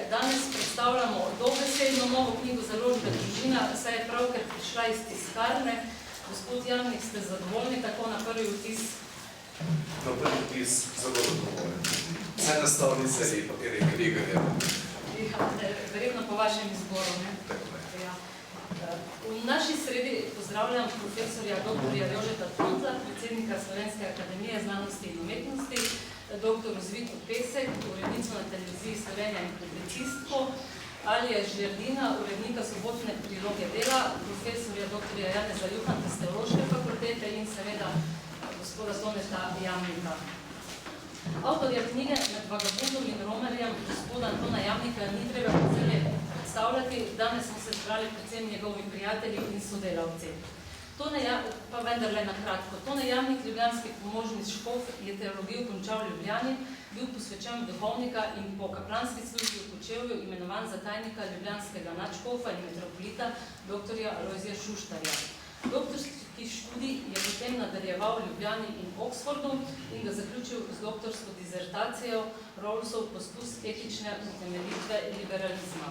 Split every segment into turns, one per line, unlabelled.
danes predstavljamo dobesedno novo knjigo založbe Družina, saj je pravkar prišla iz tiskarne. Gospod Jamnik, ste zadovoljni tako na prvi vtis?
Na prvi vtis zadovoljni. Vse nastavnice je knjiga.
Verjetno po vašem izboru, ne? Ja. V naši sredi pozdravljam profesorja dr. Jožeta Trontla, predsednika Slovenske akademije znanosti in umetnosti, dr. Zvito Pesek, urednico na televiziji Slovenija in publicistko, Alija Žljardina, urednika sobotne priloge Dela, profesorja dr. Janeza Juhanta z Teološke fakultete in seveda gospoda Toneta Jamnika. Avtorja knjige Med vagabundom in romerjem, gospoda Antona Jamnika, ni treba posebej predstavljati, danes smo se zbrali predvsem njegovi prijatelji in sodelavci. Pa vendarle na kratko. Tone Jamnik, ljubljanski pomožni škof, je teologijo končal v Ljubljani, bil posvečen duhovnika in po kaplanski službi v Kočevju imenovan za tajnika ljubljanskega nadškofa in metropolita dr. Alojzija Šuštarja. Doktorski študij je potem nadaljeval v Ljubljani in Oxfordu in ga zaključil z doktorsko dizertacijo Rawlsov poskus etične utemeljitve liberalizma.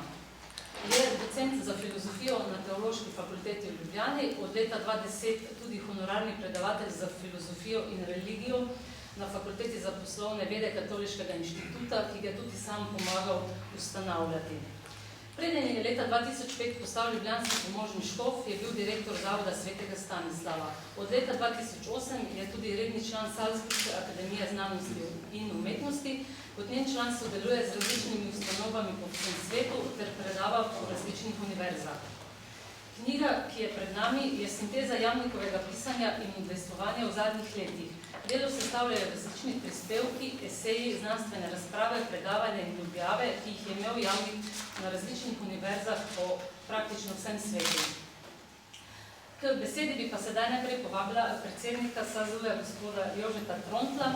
Je docent za filozofijo na Teološki fakulteti v Ljubljani, od leta 2010 tudi honorarni predavatelj za filozofijo in religijo na Fakulteti za poslovne vede Katoliškega inštituta, ki ga tudi sam pomagal ustanavljati. Preden je leta 2005 postal ljubljanski pomožni škof, je bil direktor Zavoda svetega Stanislava. Od leta 2008 je tudi redni član Salzburške akademije znanosti in umetnosti. Kot njen član sodeluje z različnimi ustanovami po vsem svetu ter predava po različnih univerzah. Knjiga, ki je pred nami, je sinteza Jamnikovega pisanja in udejstvovanja v zadnjih letih. Delo sestavljajo različni prispevki, eseji, znanstvene razprave, predavanja in objave, ki jih je imel Jamnik na različnih univerzah po praktično vsem svetu. K besedi bi pa sedaj najprej povabila predsednika SAZU-ja, gospoda Jožeta Trontla.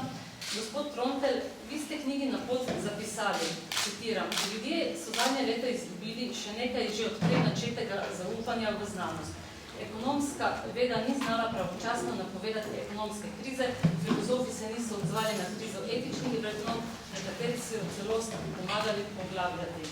Gospod Trontel, vi ste knjigi na pot zapisali, citiram, ljudje so zadnje leta izgubili še nekaj že od prej načetega zaupanja v znanost. Ekonomska veda ni znala pravočasno napovedati ekonomske krize, filozofi se niso odzvali na krizo etičnih vrednot, nekateri so jo celo pomagali poglabljati.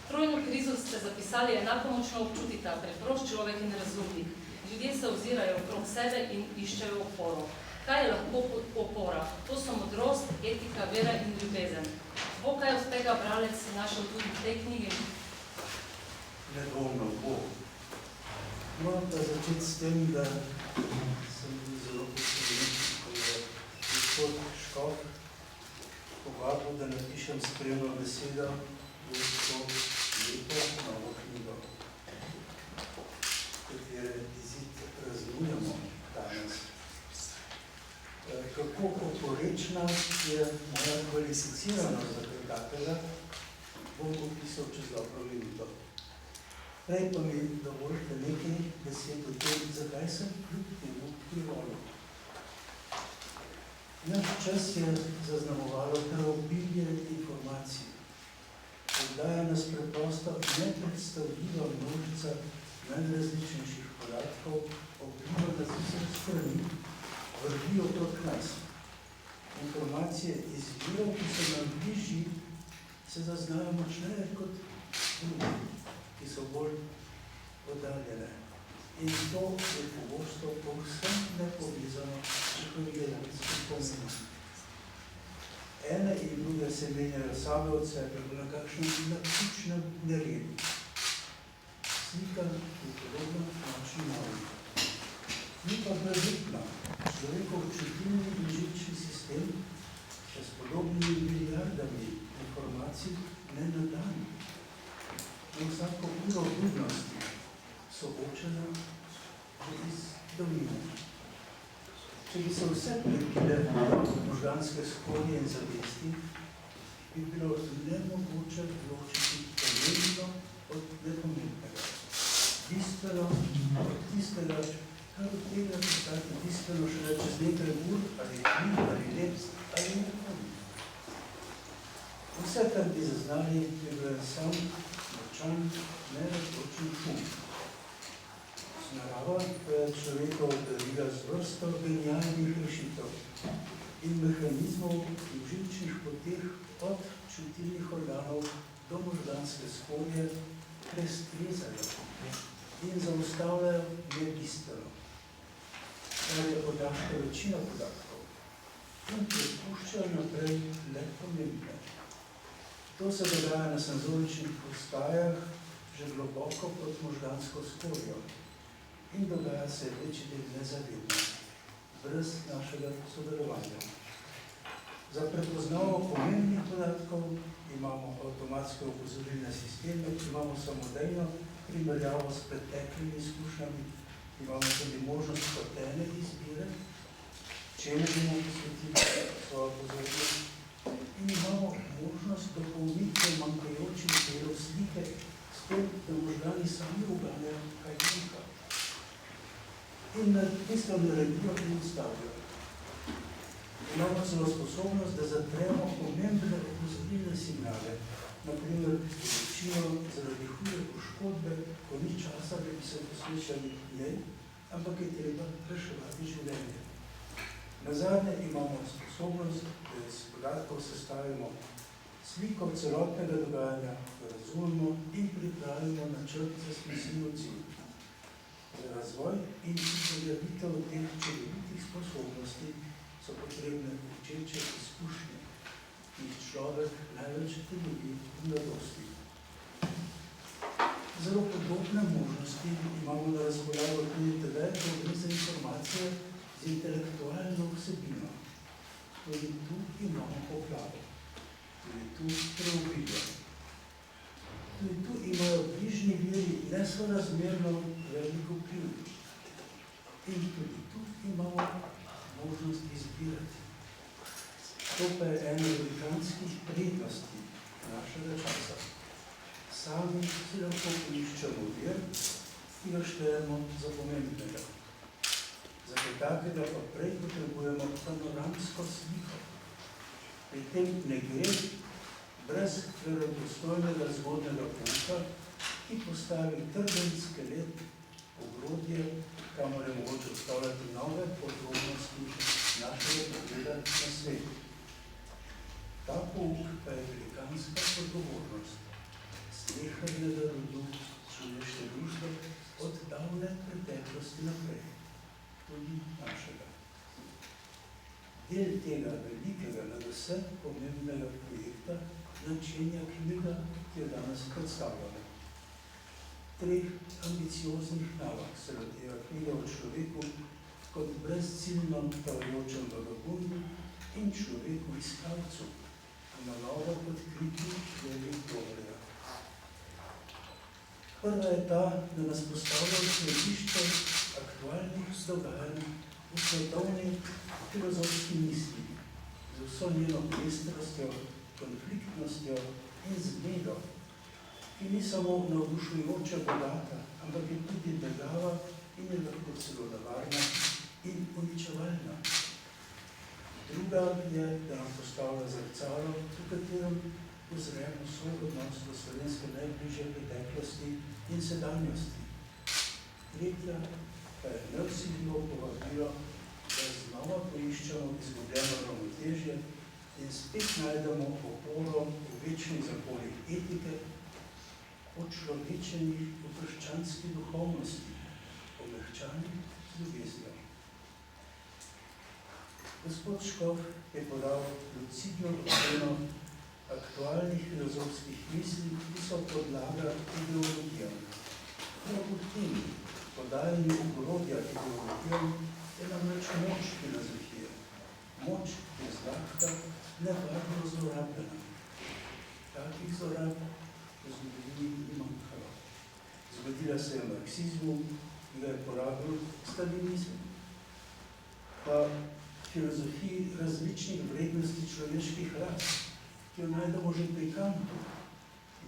Trojno krizo ste zapisali enako močno občutita, preprost človek in razumnik. Ljudje se ozirajo okrog sebe in iščejo oporo. Kaj je lahko opora? To so modrost, etika, vera in ljubezen. Bo kaj od tega bralec našel tudi v tej knjigi?
Nedvomno bo. Moram pa začeti s tem, da sem bil zelo posebno, ko je gospod Škof povabil, da napišem spremno besedo v to lepo novo knjigo, katere izid praznujemo danes. Kako oporečna je moja kvalificiranost za kaj takega, bom opisal čez dobro minuto. Prej pa mi dovolite nekaj besed o tem, zakaj sem kljub temu privolil. Naš čas je zaznamovalo preobilje informacij. Oddaja nas preprosto nepredstavljiva množica najrazličnejših podatkov, vpliva nas vseh strani, vrbijo okrog nas. Informacije iz virov, ki so nam bližji, se zaznajo močneje kot drugi, ki so bolj oddaljene. In to je pogosto povsem nepovezano s korigeracijskim pomenom. Ene in druge se menjajo same od sebe v nekakšnem naključnem neredu. Slika je podobna nočni mori. Ni pa brezupna. Človekov čutilni in živčni sistem je s podobnimi milijardami informacij ne na dan. In vsako uro budnosti soočena tudi z davnino. Če bi se vse prekile možganske skorje in zavesti, bi bilo nemogoče ločiti pomembno od nepomembnega. Bistveno od tistega, kar od tega postati bistveno šele čez nekaj ur ali dni ali let ali nekoli. Vse, kar bi zaznali, je bil sam močan, nerazločen šum. Narava pa je človekov darila z vrsto genialnih rešitev. in mehanizmov in živčnih poteh od čutilnih organov do možganske skorje prestrezajo in zaustavljajo nebistveno, kar je podatka večina podatkov, in prepuščajo naprej le pomembne. To se dogaja na senzoričnih postajah že globoko pod možgansko skorjo in dogaja se večji del nezavedno, brez našega sodelovanja. Za prepoznavo pomembnih podatkov imamo avtomatske opozorilne sisteme, imamo samodejno primerjavo s preteklimi izkušnjami, imamo tudi možnost hotene izbire, čemu bomo posvetili svojo pozornost, in imamo možnost dopolnitve manjkajočih delov slike s tem, da možgani sami uganjajo, kaj manjka. In naredijo in ustavijo. Imamo celo sposobnost, da zatremo pomembne opozorilne signale, naprimer vročino zaradi hude poškodbe, ko ni časa, da bi se posvečali njej, ampak je treba reševati življenje. Nazadnje imamo sposobnost, da iz podatkov sestavimo sliko celotnega dogajanja, da razumemo in pripravimo načrt za smiselno cilj. Za razvoj in uveljavitev teh čudovitih sposobnosti so potrebne učeče izkušnje, ki jih človek največ temelji v mladosti. Zelo podobne možnosti imamo na razpolago tudi tedaj, ko gre za informacije z intelektualno vsebino. Tudi tu imamo poplavo, tudi tu preobilje. Tudi tu imajo bližnji viri nesorazmerno veliko vpliv. In tudi tu imamo možnost izbirati. To pa je ena velikanskih prednosti našega časa. Sami si lahko poiščemo vir, ki ga štejemo za pomembnega. Za kaj takega pa prej potrebujemo panoramsko sliko. Pri tem ne gre brez verodostojnega zgodnega pouka, ki postavi trden skelet, ogrodje, kamor je mogoče vstavljati nove podrobnosti našega pogleda na svet. Ta pouk pa je velikanska odgovornost slehernega rodu človeške družbe od davne preteklosti naprej, tudi našega. Del tega velikega, nadvse pomembnega projekta načenja knjiga, ki jo danes predstavljamo. 3 ambicioznih nalog se loteva knjiga o človeku kot brezciljno trajajočem vagabundu in človeku iskalcu, na novo odkriti velik dobrega. Prva je ta, da nas postavlja v središče aktualnih dogajanj v svetovni filozofski misli, z vso njeno pestrostjo, konfliktnostjo in zmedo, ki ni samo navdušujoča bogata, ampak je tudi begava in je lahko celo nevarna in uničevalna. Druga je, da nam postavlja zrcalo, v katerem ozremo svoj odnos do slovenske najbližje preteklosti in sedanjosti. Tretja pa je nevsiljivo povabilo, da znova poiščemo izgubljeno ravnotežje in spet najdemo oporo v večnih zaporih etike, očlovečenih v krščanski duhovnosti, omehčanih z ljubeznijo. Gospod Škof je podal lucidno oceno aktualnih filozofskih misli, ki so podlaga ideologijam. Prav v tem podajanju ogrodja ideologijam je namreč moč filozofije. Moč je zlahka nevarno zlorabljena. Takih zlorab v zgodovini ni manjkalo. Zgodila se je v marksizmu, ki ga je porabil stalinizmu. Pa filozofiji različnih vrednosti človeških ras, ki jo najdemo že pri Kantu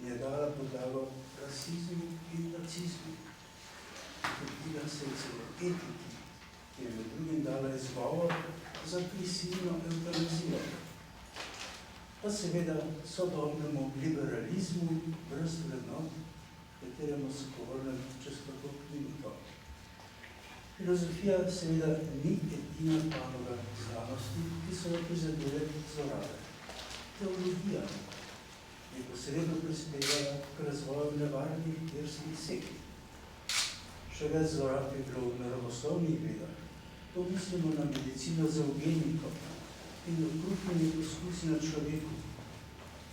in je dala podlago rasizmu in nacizmu. Zgodila se je celo etiki, ki je med drugim dala izgovor za prisilno eutanazijo. Pa seveda sodobnemu liberalizmu brez vrednot, kateremu se povrnem čez kako minuto. Filozofija seveda ni edina panoga znanosti, ki so jo prizadele zlorabe. Teologija je posredno prispevala k razvoju nevarnih verskih sekt. Še več zlorab je bilo v naravoslovnih vedah. To mislimo na medicino z eugeniko in okrutnimi poskusi na človeku,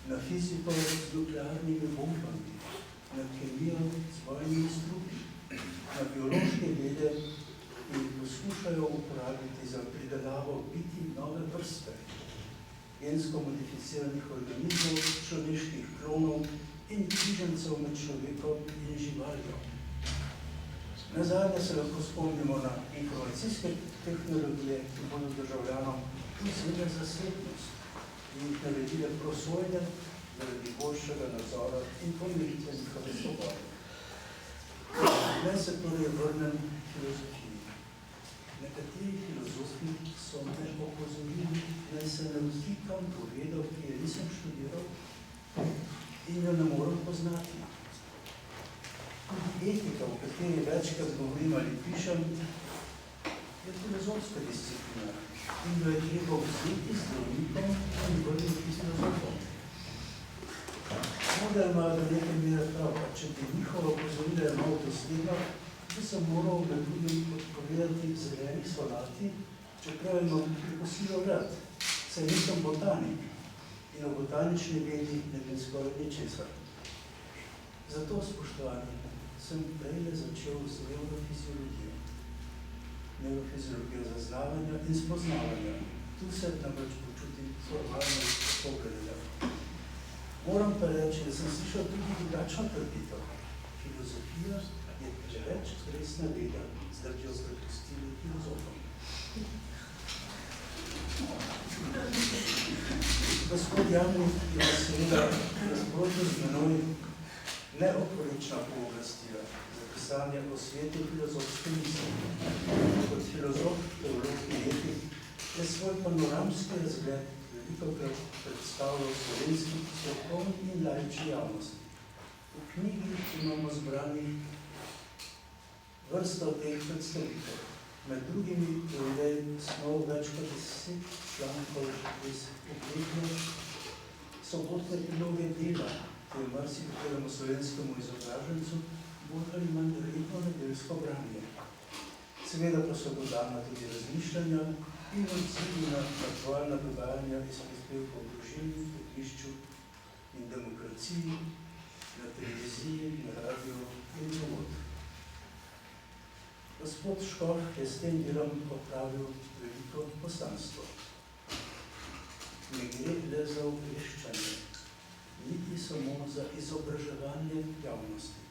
na fiziko z nuklearnimi bombami, na kemijo z vojnimi strupi, na biološke vede, ki jih poskušajo uporabiti za pridelavo biti nove vrste, gensko modificiranih organizmov, človeških klonov in križancev med človekom in živaljo. Nazadnje se lahko spomnimo na informacijske tehnologije, ki bodo državljanom vzele zasebnost in jih naredile prosojne zaradi boljšega nadzora in pomiritve njihove svobode. Naj se torej vrnem filozofiji. Nekateri filozofi so me opozorili, naj se ne vtikam v vedo, ki je nisem študiral in jo ne moram poznati. Tudi etika, o kateri večkrat govorim ali pišem, je filozofska disciplina in jo je treba vzeti z zdravnikom in vrniti filozofom. Morda imajo do nekaj mere prav, če bi njihova opozorila malo dosledna, bi se moral med drugim odpovedati zeleni solati, čeprav imam prikosilo rad, saj nisem botanik in o botanični vedi ne vem skoraj ničesar. Zato, spoštovani, sem prejle začel z neurofiziologijo. Neurofiziologijo zaznavanja in spoznavanja. Tu se namreč počutim formalno pogledal. Moram pa reči, da sem slišal tudi drugačno trditev. Filozofija je preveč resna veda, zdaj jo prepustili filozofom. Gospod Jamnik je seveda nasprotno z menoj neoporečna pooblastila za pisanje o svetu filozofske misli. Kot filozof, teolog in etik je svoj panoramski razgled velikokrat predstavljal slovenski strokovni in laični javnosti. V knjigi imamo zbranih vrsto teh predstavitev. Med drugimi je snov več kot 10 člankov iz obletne sobotne priloge Dela, ki je marsikateremu slovenskemu izobražencu bolj ali manj redno nedeljsko branje. Seveda pa so dodana tudi razmišljanja in odzivi na aktualna dogajanja iz prispevkov v družini, poklišču in demokraciji, na televiziji, na radiju in drugod. Gospod Škof je s tem delom opravil veliko poslanstvo. Ne gre le za obveščanje, niti samo za izobraževanje javnosti.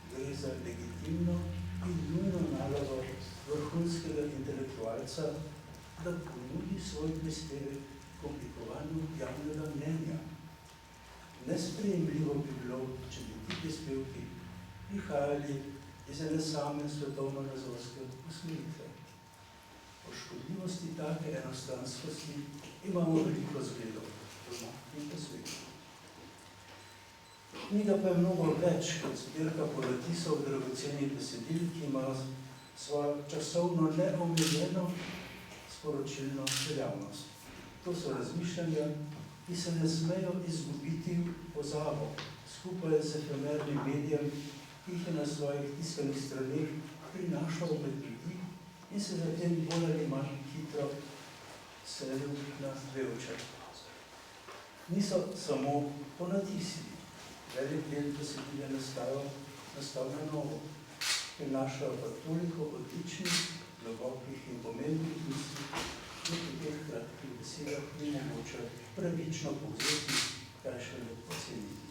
Gre za legitimno in nujno nalogo vrhunskega intelektualca, da ponudi svoj prispevek k oblikovanju javnega mnenja. Nesprejemljivo bi bilo, če bi ti prispevki prihajali iz ene same svetovno-nazorske usmeritve. O škodljivosti take enostranskosti imamo veliko zgledov, doma in po svetu. Knjiga pa je mnogo več kot zbirka polotisov dragocenih besedil, ki ima svojo časovno neomejeno sporočilno veljavnost. To so razmišljanja, ki se ne smejo izgubiti v pozabo, skupaj z efemernim medijem, ki jih je na svojih tiskanih straneh prinašal med ljudi in se zatem bolj ali manj hitro selil na vevče. Niso samo ponatisi. Velik del besedil je nastal na novo, prinašajo pa toliko odličnih, globokih in pomembnih misli, ki v teh kratkih besedah ni mogoče pravično povzeti, kaj šele oceniti.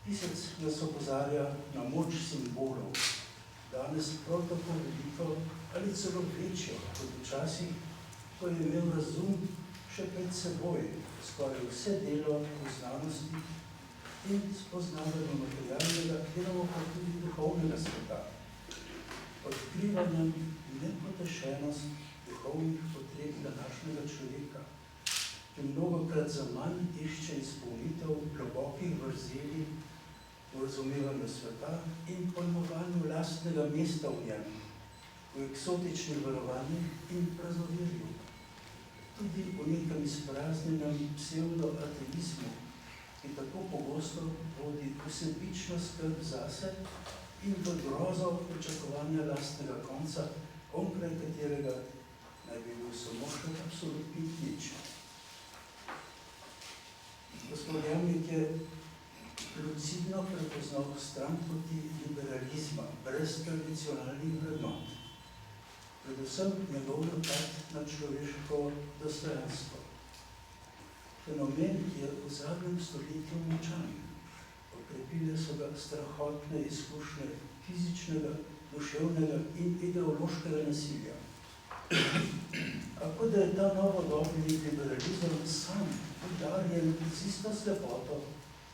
Pisec nas opozarja na moč simbolov, danes prav tako veliko ali celo večjo kot včasih, ko je imel razum še pred seboj skoraj vse delo v znanosti in spoznavanju materialnega, delamo pa tudi duhovnega sveta, odkrivanjem nepotešenost duhovnih potreb današnjega človeka, ki mnogokrat za manj išče izpolnitev globokih vrzeli v v razumevanju sveta in pojmovanju lastnega mesta v njem, v eksotičnem verovanju in praznoverju, tudi v nekem izpraznjenem pseudo-ateizmu, ki tako pogosto vodi vsebično skrb zase in v grozo pričakovanja lastnega konca, onkraj katerega naj bi bil samo še absolutni nič. Gospod Jamnik je lucidno prepoznal stran poti liberalizma, brez tradicionalnih vrednot, predvsem njegov napad na človeško dostojanstvo. Fenomen je v zadnjem stoletju močan. Okrepile so ga strahotne izkušnje fizičnega, duševnega in ideološkega nasilja. Kako da je ta novodobni liberalizem sam udarjen z isto slepoto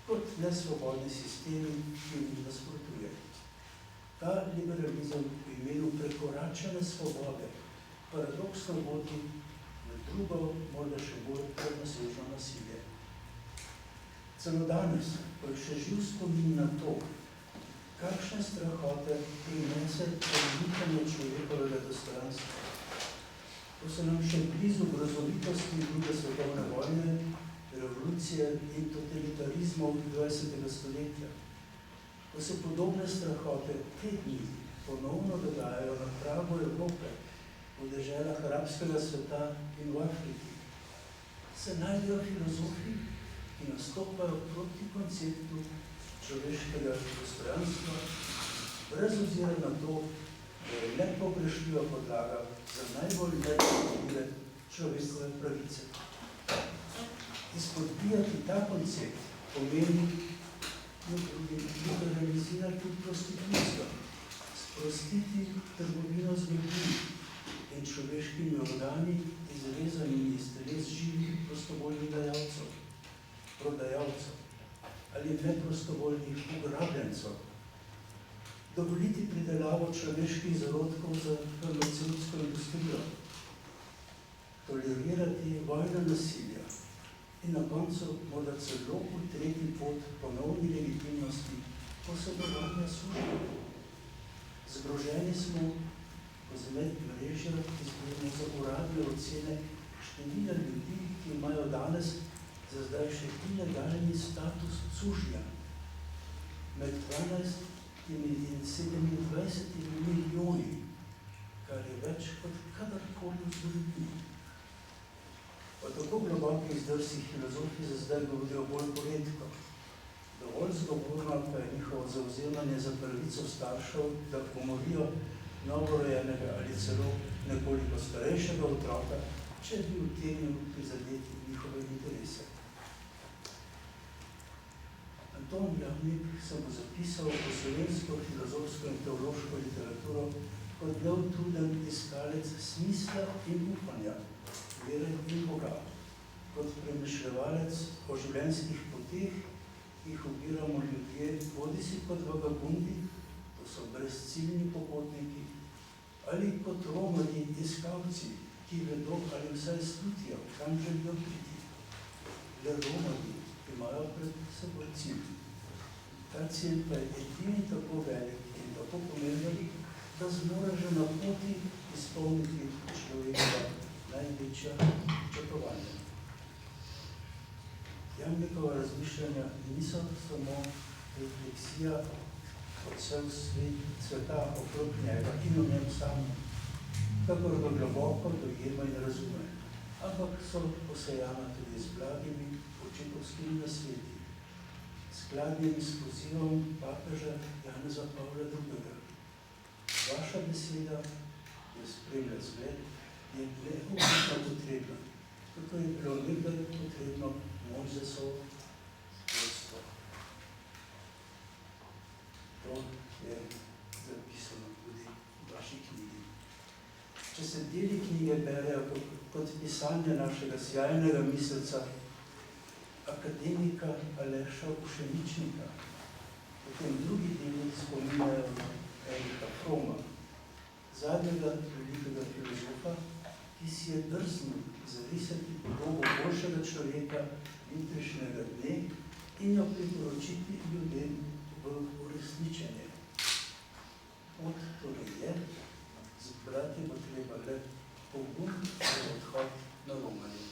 kot nesvobodni sistemi, ki jim nasprotuje. Ta liberalizem v imenu prekoračene svobode paradoksno vodi v drugo, morda še bolj prednosežno nasilje. Celo danes, ko je še živ spomin na to, kakšne strahote prinese prenikanje človekovega dostojanstva, ko so nam še blizu grozovitosti druge svetovne vojne, revolucije in totalitarizmov 20. stoletja, ko se podobne strahote te dni ponovno dogajajo na pragu Evrope, v deželah arabskega sveta in v Afriki, se najdejo filozofi, ki nastopajo proti konceptu človeškega dostojanstva, brez ozira na to, da je nepogrešljiva podlaga za najbolj nedostojanljive človekove pravice. Izpodbijati ta koncept pomeni liberalizirati prostitucijo, sprostiti trgovino z ljudmi in človeškimi organi, izrezanimi iz teles živih prostovoljnih prodajalcev ali neprostovoljnih ugrabljencev, dovoliti pridelavo človeških zarodkov za farmacevtsko industrijo, tolerirati vojno nasilja in na koncu morda celo utreti pot ponovni legitimnosti posedovanja službe. Zgroženi smo, ko mrežja izgledamo za uradne ocene števila ljudi, ki imajo danes za zdaj še ilegalni status sužnja. Med 12 in 27 milijoni, kar je več kot kadarkoli v zgodovini. O tako globokih zdrsih filozofi za zdaj govorijo bolj poredko. Dovolj zgovorno pa je njihovo zavzemanje za pravico staršev, da pomorijo novorojenega ali celo nekoliko starejšega otroka, če bi utegnil prizadeti njihove interese. Anton Jamnik se bo zapisal v slovensko filozofsko in teološko literaturo kot neutruden iskalec smisla in upanja, vere in Boga, kot premišljevalec o življenjskih poteh, ki jih ubiramo ljudje, bodisi kot vagabundi, to so brezciljni popotniki, ali kot romarji iskalci, ki vedo ali vsaj slutijo, kam želijo priti. Le romarji imajo pred seboj cilj. Ta cilj pa je edini tako velik in tako pomemben, da zmore že na poti izpolniti človekova največja pričakovanja. Jamnikova razmišljanja niso samo refleksija od sveta okrog njega in o njem samem, kakor ga globoko dojema in razume, ampak so posejana tudi z blagimi očetovskimi nasveti, skladnimi s pozivom papeža Janeza Pavla II. Vaša beseda je spremlja zgled, je neobjetno potrebna, kako je bilo nekdaj potrebno Mojzesov vodstvo. To je zapisano tudi v vaši knjigi. Če se deli knjige berejo kot pisanje našega sjajnega misleca, akademika Aleša Ušeničnika, potem drugi deli spominjajo Erika Froma, zadnjega velikega filozofa, ki si je drznil zarisati podobo boljšega človeka jutrišnjega dne in jo priporočiti ljudem v uresničenje. Pot torej je, zbrati bo treba le pogum za odhod na Romanijo.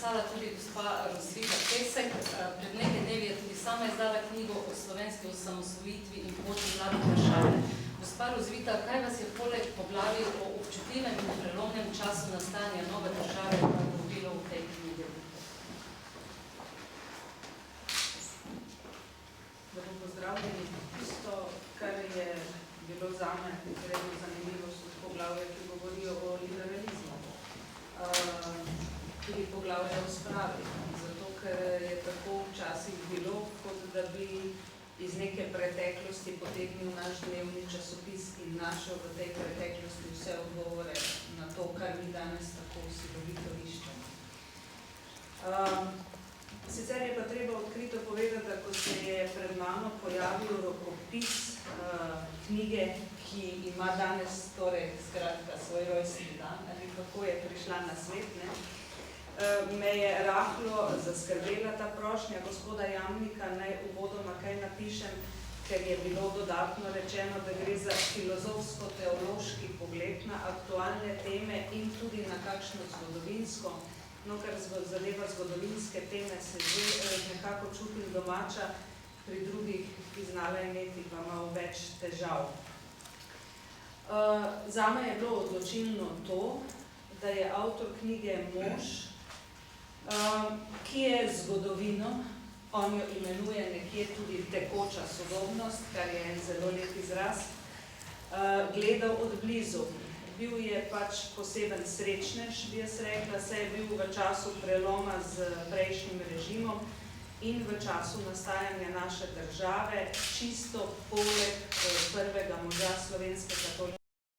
Tudi gospa Rosvita Pesek. Pred nekaj dnevi je tudi sama izdala knjigo o slovenski osamosvojitvi in poti mlade Varšave. Gospa Rosvita, kaj vas je poleg poglavij o občutljivem in prelomnem času nastajanja nove države dobilo v tej knjigi?
Lepo pozdravljeni. Tisto, kar je bilo zame izredno zanimivo, so poglavje, ki govorijo o liberalizmu. Tudi poglavje o spravi, zato ker je tako včasih bilo, kot da bi iz neke preteklosti potegnil naš dnevni časopis in našel v tej preteklosti vse odgovore na to, kar mi danes tako silovito iščemo. Sicer je pa treba odkrito povedati, da ko se je pred mano pojavil rokopis knjige, ki ima danes torej skratka svoj rojstni dan, ali kako je prišla na svet, ne? Me je rahlo zaskrbela ta prošnja gospoda Jamnika, naj uvodoma kaj napišem, ker je bilo dodatno rečeno, da gre za filozofsko-teološki pogled na aktualne teme in tudi na kakšno zgodovinsko. No, ker zadeva zgodovinske teme se že nekako čutim domača, pri drugih, ki znala imeti pa malo več težav. Zame je bilo odločilno to, da je avtor knjige mož, ki je zgodovino, on jo imenuje nekje tudi tekoča sodobnost, kar je en zelo lep izraz, gledal od blizu. Bil je pač poseben srečnež, bi jaz rekla, saj je bil v času preloma z prejšnjim režimom in v času nastajanja naše države, čisto poleg prvega moža slovenske katoliške